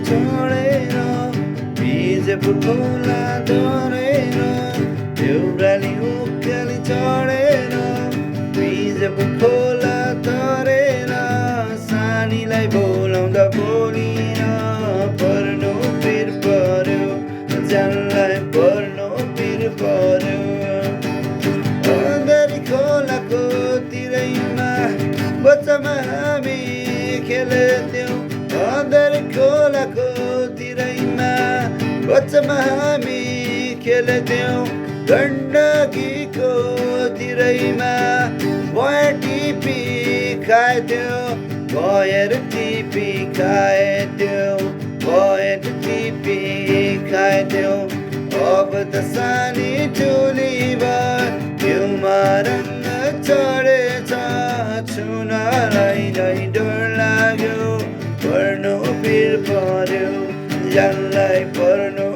चढेर बिजपुर खोला तरेर देउराली उकाली चढेर बिजपुर खोला तरेर सानीलाई बोलाउँदा बोलिन पर्नु पिर पर्यो जानलाई पर्नु पिर पर्यो अँधेरी खोलाको तिरैमा बच्चामा हामी खेल्थ्यौँ अँधेरी खोलाको तिरैमा बच्चामा हामी खेल्थ्यौँ गण्डकीको तिरैमा भय टिपी खाएथ्यौँ भएर टिपी खाएथ्यौँ भएर टिपी खाएथ्यौँ अब त सानी टोली भ्यूमा रङ्ग चढेछ छुनलाई नै डर लाग्यो पर्नु पिर पर्यो जानलाई पर्नु